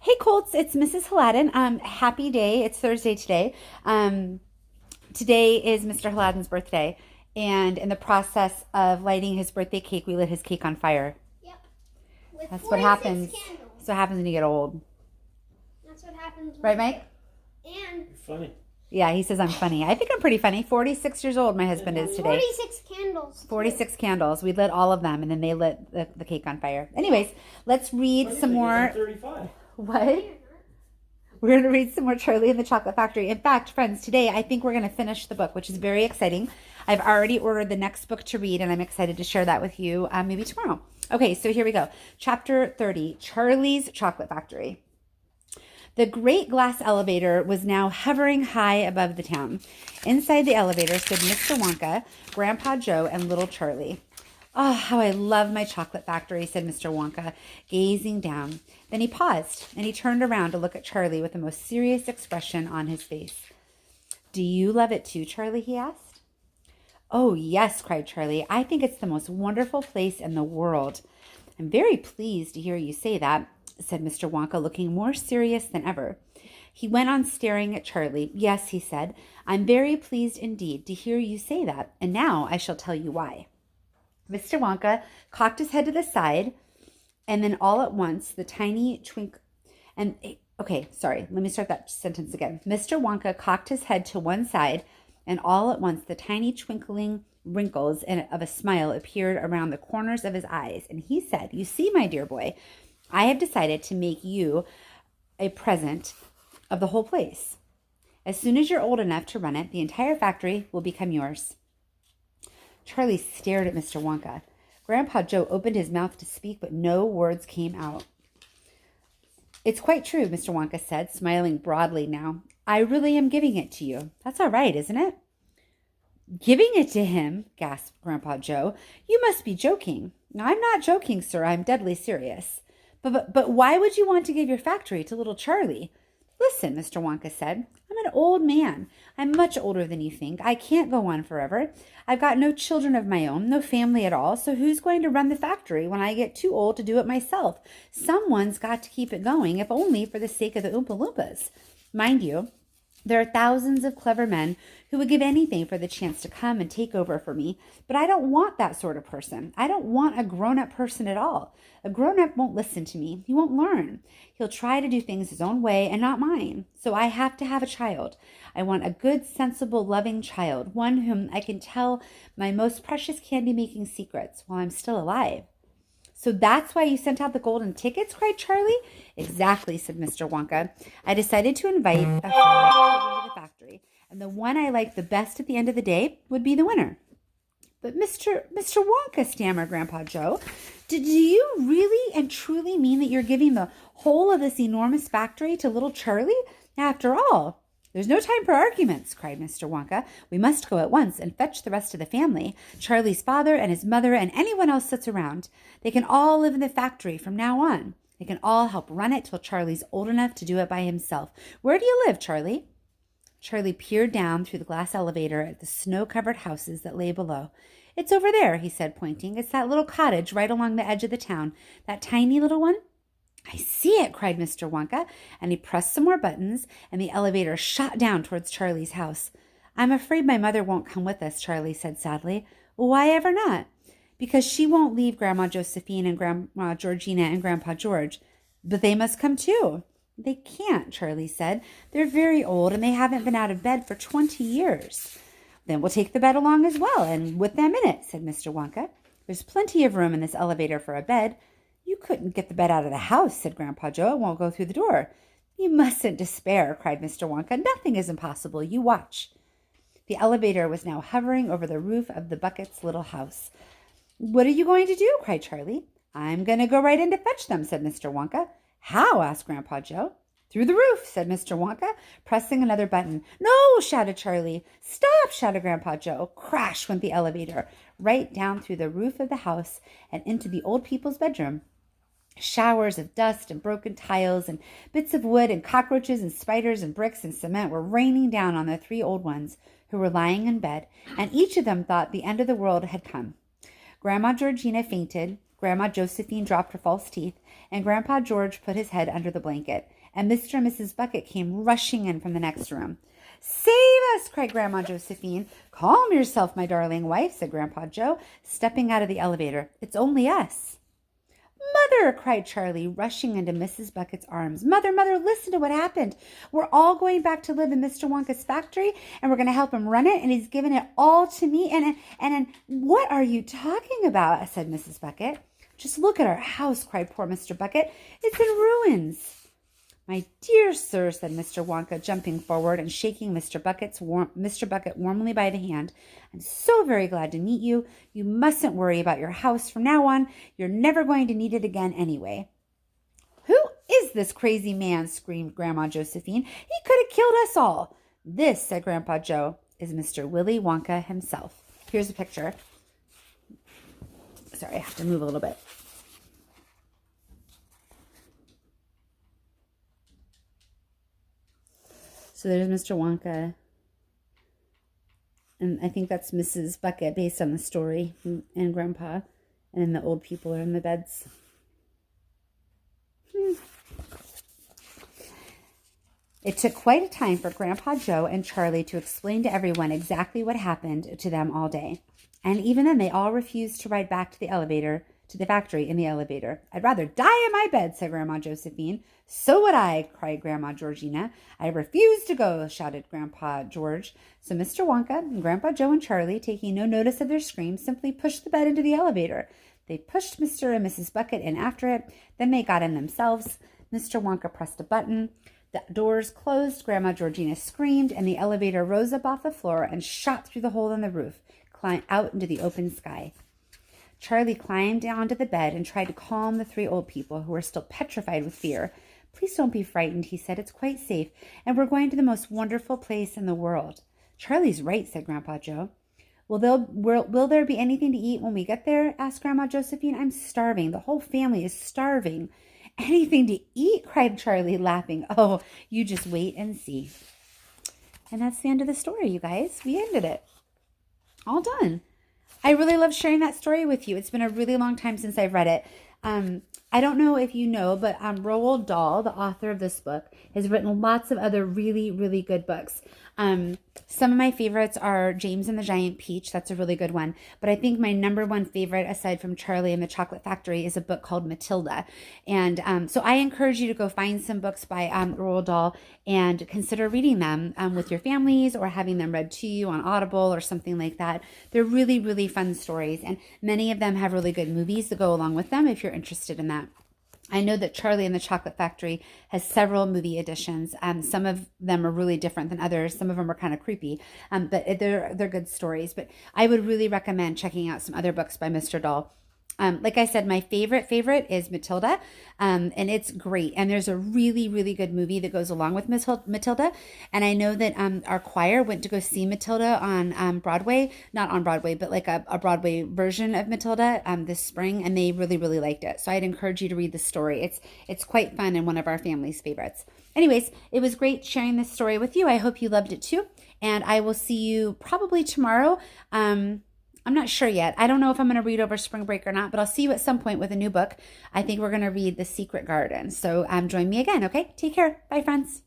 Hey Colts, it's Mrs. Hladun. Happy day. It's Thursday today. Today is Mr. Hladun's birthday, and in the process of lighting his birthday cake, we lit his cake on fire. Yep. With That's what 46 happens. candles. That's what happens when you get old. That's what happens. Right, Mike? And You're funny. Yeah, he says I'm funny. I think I'm pretty funny. 46 years old my husband is today. 46 candles. 46 candles. We lit all of them, and then they lit the cake on fire. Anyways, let's read some more. I'm 35. What? We're going to read some more Charlie and the Chocolate Factory. In fact, friends, today I think we're going to finish the book, which is very exciting. I've already ordered the next book to read, and I'm excited to share that with you maybe tomorrow. Okay, so here we go. Chapter 30, Charlie's Chocolate Factory. The great glass elevator was now hovering high above the town. Inside the elevator stood Mr. Wonka, Grandpa Joe, and little Charlie. Oh, how I love my chocolate factory, said Mr. Wonka, gazing down. Then he paused, and he turned around to look at Charlie with the most serious expression on his face. Do you love it too, Charlie? He asked. Oh, yes, cried Charlie. I think it's the most wonderful place in the world. I'm very pleased to hear you say that, said Mr. Wonka, looking more serious than ever. He went on staring at Charlie. Yes, he said, I'm very pleased indeed to hear you say that, and now I shall tell you why. Mr. Wonka cocked his head to the side, and then all at once the tiny let me start that sentence again. Mr. Wonka cocked his head to one side, and all at once the tiny twinkling wrinkles of a smile appeared around the corners of his eyes, and he said, You see, my dear boy, I have decided to make you a present of the whole place. As soon as you're old enough to run it, the entire factory will become yours. Charlie stared at Mr. Wonka. Grandpa Joe opened his mouth to speak, but no words came out. It's quite true, Mr. Wonka said, smiling broadly now. I really am giving it to you. That's all right, isn't it? Giving it to him, gasped Grandpa Joe. You must be joking. No, I'm not joking, sir. I'm deadly serious. But why would you want to give your factory to little Charlie? Listen, Mr. Wonka said. I'm an old man. I'm much older than you think. I can't go on forever. I've got no children of my own, no family at all, so who's going to run the factory when I get too old to do it myself? Someone's got to keep it going, if only for the sake of the Oompa Loompas. Mind you, there are thousands of clever men who would give anything for the chance to come and take over for me, but I don't want that sort of person. I don't want a grown-up person at all. A grown-up won't listen to me. He won't learn. He'll try to do things his own way and not mine. So I have to have a child. I want a good, sensible, loving child, one whom I can tell my most precious candy-making secrets while I'm still alive. So that's why you sent out the golden tickets, cried Charlie. Exactly, said Mr. Wonka. I decided to invite a few children to the factory, and the one I liked the best at the end of the day would be the winner. But Mr. Wonka, stammered Grandpa Joe, do you really and truly mean that you're giving the whole of this enormous factory to little Charlie? After all, there's no time for arguments, cried Mr. Wonka. We must go at once and fetch the rest of the family, Charlie's father and his mother and anyone else that's around. They can all live in the factory from now on. They can all help run it till Charlie's old enough to do it by himself. Where do you live, Charlie? Charlie peered down through the glass elevator at the snow-covered houses that lay below. It's over there, he said, pointing. It's that little cottage right along the edge of the town. That tiny little one. I see it, cried Mr. Wonka, and he pressed some more buttons, and the elevator shot down towards Charlie's house. I'm afraid my mother won't come with us, Charlie said sadly. Why ever not? Because she won't leave Grandma Josephine and Grandma Georgina and Grandpa George. But they must come too. They can't, Charlie said. They're very old, and they haven't been out of bed for 20 years. Then we'll take the bed along as well, and with them in it, said Mr. Wonka. There's plenty of room in this elevator for a bed. You couldn't get the bed out of the house, said Grandpa Joe. It won't go through the door. You mustn't despair, cried Mr. Wonka. Nothing is impossible. You watch. The elevator was now hovering over the roof of the Bucket's little house. What are you going to do? Cried Charlie. I'm going to go right in to fetch them, said Mr. Wonka. How? Asked Grandpa Joe. Through the roof, said Mr. Wonka, pressing another button. No, shouted Charlie. Stop, shouted Grandpa Joe. Crash went the elevator, right down through the roof of the house and into the old people's bedroom. Showers of dust and broken tiles and bits of wood and cockroaches and spiders and bricks and cement were raining down on the three old ones who were lying in bed, and each of them thought the end of the world had come. Grandma Georgina fainted. Grandma Josephine dropped her false teeth, and Grandpa George put his head under the blanket, and Mr. and Mrs. Bucket came rushing in from the next room. "Save us!" cried Grandma Josephine. "Calm yourself, my darling wife," said Grandpa Joe, stepping out of the elevator. "It's only us." "Mother!" cried Charlie, rushing into Mrs. Bucket's arms. "Mother, Mother, listen to what happened. We're all going back to live in Mr. Wonka's factory, and we're going to help him run it, and he's given it all to me. And what are you talking about?" said Mrs. Bucket. "Just look at our house," cried poor Mr. Bucket. "It's in ruins." "My dear sir," said Mr. Wonka, jumping forward and shaking Mr. Bucket warmly by the hand, "I'm so very glad to meet you. You mustn't worry about your house from now on. You're never going to need it again anyway." "Who is this crazy man?" screamed Grandma Josephine. "He could have killed us all." "This," said Grandpa Joe, "is Mr. Willy Wonka himself. Here's a picture." Sorry, I have to move a little bit. So there's Mr. Wonka, and I think that's Mrs. Bucket based on the story, and Grandpa, and then the old people are in the beds. It took quite a time for Grandpa Joe and Charlie to explain to everyone exactly what happened to them all day. And even then, they all refused to ride back to the factory in the elevator. "I'd rather die in my bed," said Grandma Josephine. "So would I," cried Grandma Georgina. "I refuse to go," shouted Grandpa George. So Mr. Wonka and Grandpa Joe and Charlie, taking no notice of their screams, simply pushed the bed into the elevator. They pushed Mr. and Mrs. Bucket in after it. Then they got in themselves. Mr. Wonka pressed a button. The doors closed. Grandma Georgina screamed, and the elevator rose up off the floor and shot through the hole in the roof, climbed out into the open sky. Charlie climbed onto the bed and tried to calm the three old people, who were still petrified with fear. "Please don't be frightened," he said. "It's quite safe, and we're going to the most wonderful place in the world." "Charlie's right," said Grandpa Joe. Will there be anything to eat when we get there?" asked Grandma Josephine. "I'm starving. The whole family is starving." "Anything to eat?" cried Charlie, laughing. "Oh, you just wait and see." And that's the end of the story, you guys. We ended it. All done. I really love sharing that story with you. It's been a really long time since I've read it. I don't know if you know, but Roald Dahl, the author of this book, has written lots of other really, really good books. Some of my favorites are James and the Giant Peach. That's a really good one. But I think my number one favorite, aside from Charlie and the Chocolate Factory, is a book called Matilda. And so I encourage you to go find some books by Roald Dahl and consider reading them with your families, or having them read to you on Audible or something like that. They're really, really fun stories. And many of them have really good movies that go along with them if you're interested in that. I know that Charlie and the Chocolate Factory has several movie editions. Some of them are really different than others. Some of them are kind of creepy, but they're good stories. But I would really recommend checking out some other books by Mr. Dahl. Like I said, my favorite is Matilda, and it's great. And there's a really, really good movie that goes along with Matilda. And I know that our choir went to go see Matilda on Broadway, not on Broadway, but like a Broadway version of Matilda this spring, and they really, really liked it. So I'd encourage you to read the story. It's quite fun and one of our family's favorites. Anyways, it was great sharing this story with you. I hope you loved it too. And I will see you probably tomorrow. I'm not sure yet. I don't know if I'm going to read over spring break or not, but I'll see you at some point with a new book. I think we're going to read The Secret Garden. So join me again, okay? Take care. Bye, friends.